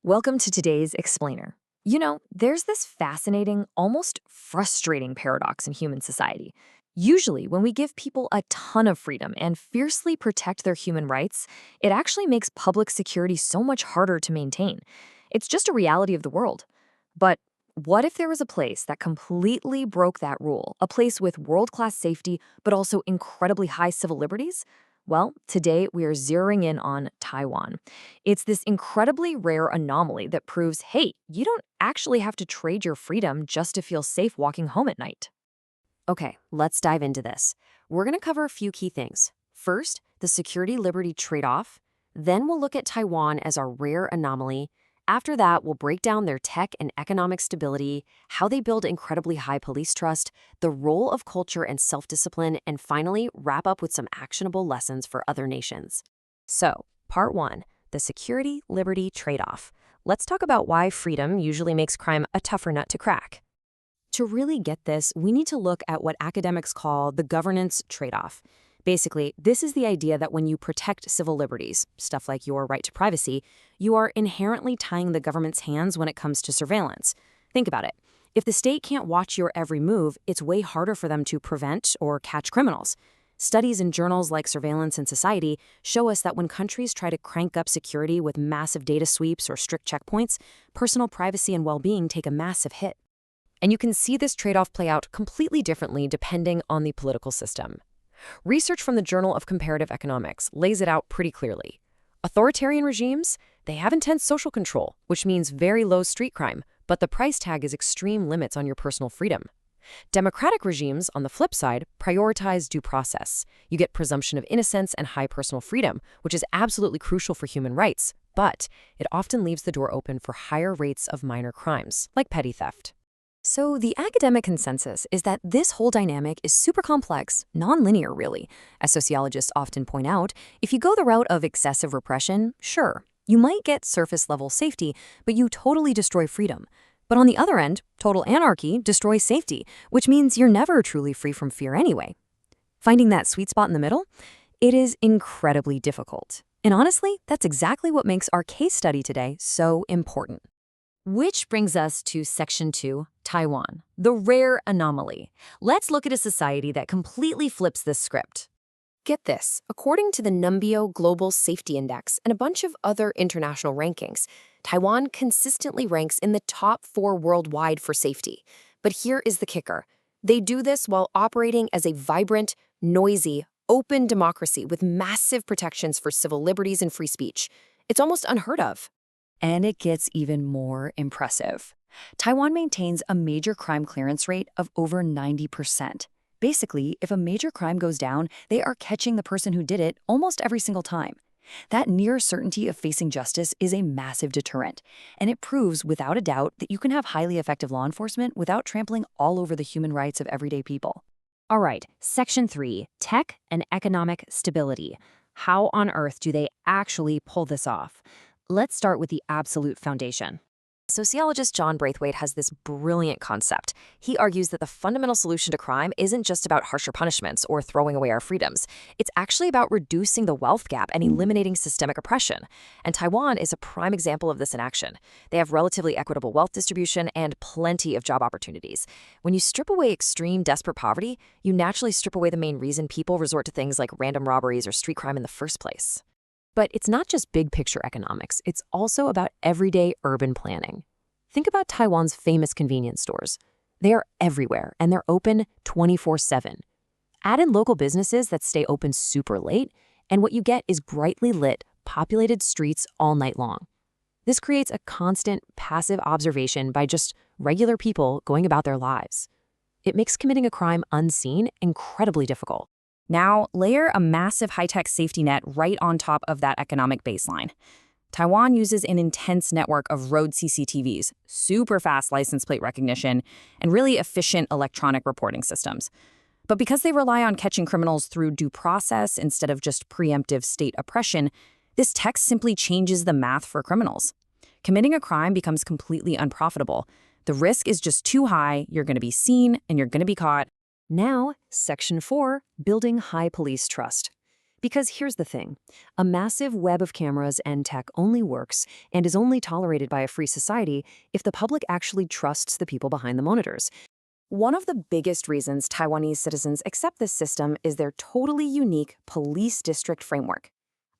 Welcome to today's Explainer. There's this fascinating, almost frustrating paradox in human society. Usually, when we give people a ton of freedom and fiercely protect their human rights, it actually makes public security so much harder to maintain. It's just a reality of the world. But what if there was a place that completely broke that rule? A place with world-class safety, but also incredibly high civil liberties? Well, today we are zeroing in on Taiwan. It's this incredibly rare anomaly that proves, hey, you don't actually have to trade your freedom just to feel safe walking home at night. Okay, let's dive into this. We're going to cover a few key things. First, the security-liberty trade-off. Then we'll look at Taiwan as a rare anomaly. After that, we'll break down their tech and economic stability, how they build incredibly high police trust, the role of culture and self-discipline, and finally, wrap up with some actionable lessons for other nations. So, part one, the security-liberty trade-off. Let's talk about why freedom usually makes crime a tougher nut to crack. To really get this, we need to look at what academics call the governance trade-off. Basically, this is the idea that when you protect civil liberties, stuff like your right to privacy, you are inherently tying the government's hands when it comes to surveillance. Think about it. If the state can't watch your every move, it's way harder for them to prevent or catch criminals. Studies in journals like Surveillance and Society show us that when countries try to crank up security with massive data sweeps or strict checkpoints, personal privacy and well-being take a massive hit. And you can see this trade-off play out completely differently depending on the political system. Research from the Journal of Comparative Economics lays it out pretty clearly. Authoritarian regimes, they have intense social control, which means very low street crime, but the price tag is extreme limits on your personal freedom. Democratic regimes, on the flip side, prioritize due process. You get presumption of innocence and high personal freedom, which is absolutely crucial for human rights, but it often leaves the door open for higher rates of minor crimes, like petty theft. So the academic consensus is that this whole dynamic is super complex, non-linear really. As sociologists often point out, if you go the route of excessive repression, sure, you might get surface-level safety, but you totally destroy freedom. But on the other end, total anarchy destroys safety, which means you're never truly free from fear anyway. Finding that sweet spot in the middle? It is incredibly difficult. And honestly, that's exactly what makes our case study today so important. Which brings us to Section 2, Taiwan, the rare anomaly. Let's look at a society that completely flips this script. Get this, according to the Numbeo Global Safety Index and a bunch of other international rankings, Taiwan consistently ranks in the top 4 worldwide for safety. But here is the kicker. They do this while operating as a vibrant, noisy, open democracy with massive protections for civil liberties and free speech. It's almost unheard of. And it gets even more impressive. Taiwan maintains a major crime clearance rate of over 90%. Basically, if a major crime goes down, they are catching the person who did it almost every single time. That near certainty of facing justice is a massive deterrent, and it proves without a doubt that you can have highly effective law enforcement without trampling all over the human rights of everyday people. All right, Section 3, Tech and Economic Stability. How on earth do they actually pull this off? Let's start with the absolute foundation. Sociologist John Braithwaite has this brilliant concept. He argues that the fundamental solution to crime isn't just about harsher punishments or throwing away our freedoms. It's actually about reducing the wealth gap and eliminating systemic oppression. And Taiwan is a prime example of this in action. They have relatively equitable wealth distribution and plenty of job opportunities. When you strip away extreme, desperate poverty, you naturally strip away the main reason people resort to things like random robberies or street crime in the first place. But it's not just big picture economics, it's also about everyday urban planning. Think about Taiwan's famous convenience stores. They are everywhere and they're open 24/7. Add in local businesses that stay open super late, and what you get is brightly lit, populated streets all night long. This creates a constant, passive observation by just regular people going about their lives. It makes committing a crime unseen incredibly difficult. Now, layer a massive high-tech safety net right on top of that economic baseline. Taiwan uses an intense network of road CCTVs, super fast license plate recognition, and really efficient electronic reporting systems. But because they rely on catching criminals through due process instead of just preemptive state oppression, this tech simply changes the math for criminals. Committing a crime becomes completely unprofitable. The risk is just too high, you're going to be seen, and you're going to be caught. Now, Section 4, Building High Police Trust. Because here's the thing, a massive web of cameras and tech only works and is only tolerated by a free society if the public actually trusts the people behind the monitors. One of the biggest reasons Taiwanese citizens accept this system is their totally unique police district framework.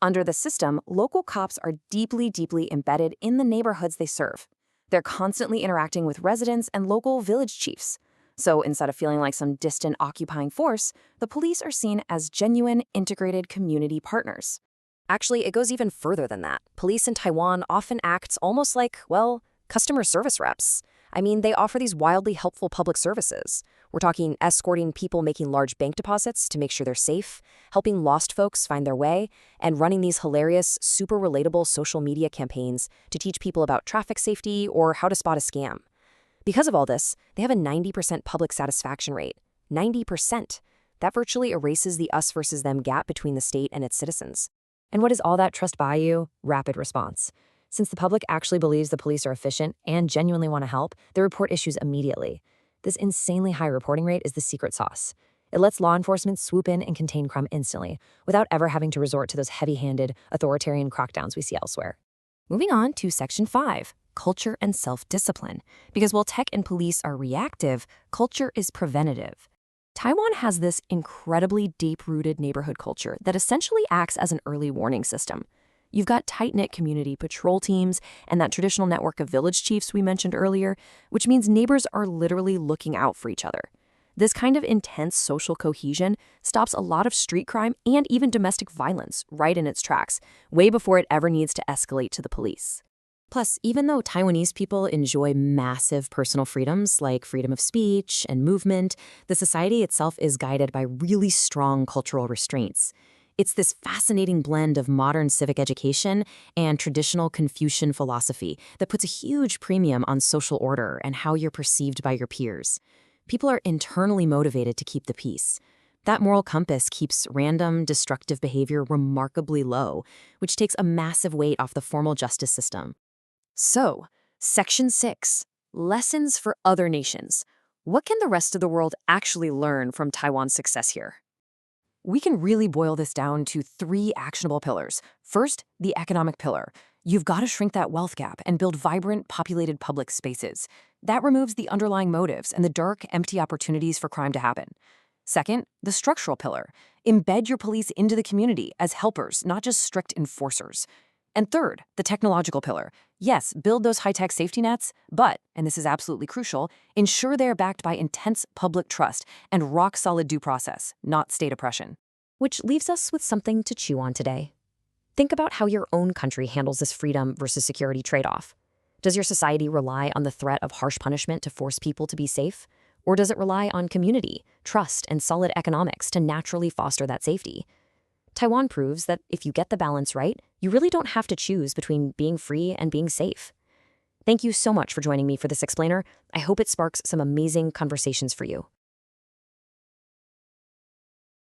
Under the system, local cops are deeply embedded in the neighborhoods they serve. They're constantly interacting with residents and local village chiefs. So instead of feeling like some distant occupying force, the police are seen as genuine, integrated community partners. Actually, it goes even further than that. Police in Taiwan often act almost like, well, customer service reps. I mean, they offer these wildly helpful public services. We're talking escorting people making large bank deposits to make sure they're safe, helping lost folks find their way, and running these hilarious, super relatable social media campaigns to teach people about traffic safety or how to spot a scam. Because of all this, they have a 90% public satisfaction rate. 90%. That virtually erases the us versus them gap between the state and its citizens. And what does all that trust buy you? Rapid response. Since the public actually believes the police are efficient and genuinely want to help, they report issues immediately. This insanely high reporting rate is the secret sauce. It lets law enforcement swoop in and contain crime instantly, without ever having to resort to those heavy-handed, authoritarian crackdowns we see elsewhere. Moving on to Section 5, culture and self-discipline. Because while tech and police are reactive, culture is preventative. Taiwan has this incredibly deep-rooted neighborhood culture that essentially acts as an early warning system. You've got tight-knit community patrol teams and that traditional network of village chiefs we mentioned earlier, which means neighbors are literally looking out for each other. This kind of intense social cohesion stops a lot of street crime and even domestic violence right in its tracks, way before it ever needs to escalate to the police. Plus, even though Taiwanese people enjoy massive personal freedoms like freedom of speech and movement, the society itself is guided by really strong cultural restraints. It's this fascinating blend of modern civic education and traditional Confucian philosophy that puts a huge premium on social order and how you're perceived by your peers. People are internally motivated to keep the peace. That moral compass keeps random, destructive behavior remarkably low, which takes a massive weight off the formal justice system. So, Section 6, Lessons for Other Nations. What can the rest of the world actually learn from Taiwan's success here? We can really boil this down to 3 actionable pillars. First, the economic pillar. You've got to shrink that wealth gap and build vibrant, populated public spaces. That removes the underlying motives and the dark, empty opportunities for crime to happen. Second, the structural pillar. Embed your police into the community as helpers, not just strict enforcers. And third, the technological pillar. Yes, build those high-tech safety nets, but, and this is absolutely crucial, ensure they are backed by intense public trust and rock-solid due process, not state oppression. Which leaves us with something to chew on today. Think about how your own country handles this freedom versus security trade-off. Does your society rely on the threat of harsh punishment to force people to be safe? Or does it rely on community, trust, and solid economics to naturally foster that safety? Taiwan proves that if you get the balance right, you really don't have to choose between being free and being safe. Thank you so much for joining me for this explainer. I hope it sparks some amazing conversations for you.